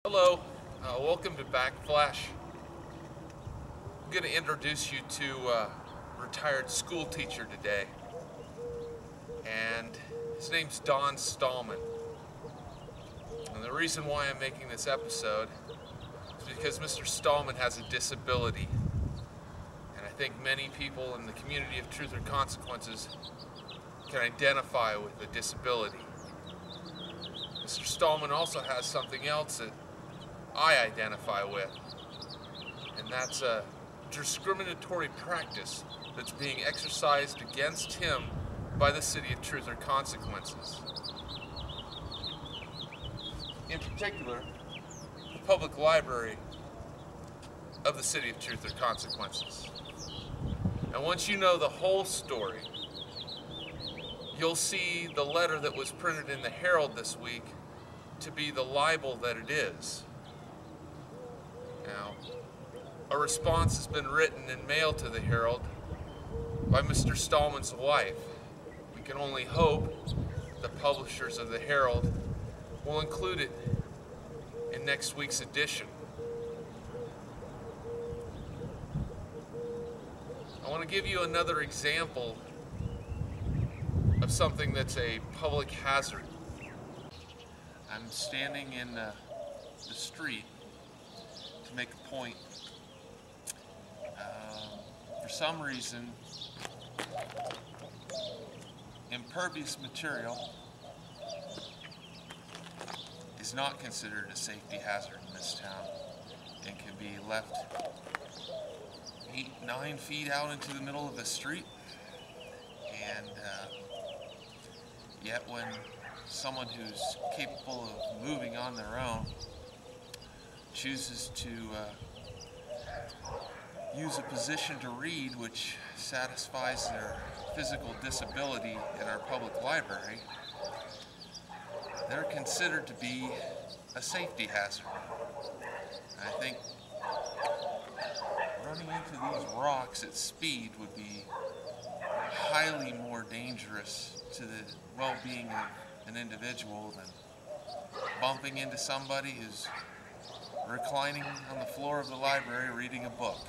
Hello, welcome to Backflash. I'm going to introduce you to a retired school teacher today, and his name's Don Stallman. And the reason why I'm making this episode is because Mr. Stallman has a disability, and I think many people in the community of Truth or Consequences can identify with a disability. Mr. Stallman also has something else that I identify with, and that's a discriminatory practice that's being exercised against him by the City of Truth or Consequences. In particular, the public library of the City of Truth or Consequences. And once you know the whole story, you'll see the letter that was printed in the Herald this week to be the libel that it is. Now, a response has been written and mailed to the Herald by Mr. Stallman's wife. We can only hope the publishers of the Herald will include it in next week's edition. I want to give you another example of something that's a public hazard. I'm standing in the street to make a point. For some reason, impervious material is not considered a safety hazard in this town and can be left 8-9 feet out into the middle of the street. And yet when someone who's capable of moving on their own chooses to use a position to read which satisfies their physical disability in our public library, they're considered to be a safety hazard. I think running into these rocks at speed would be highly more dangerous to the well-being of an individual than bumping into somebody who's reclining on the floor of the library reading a book.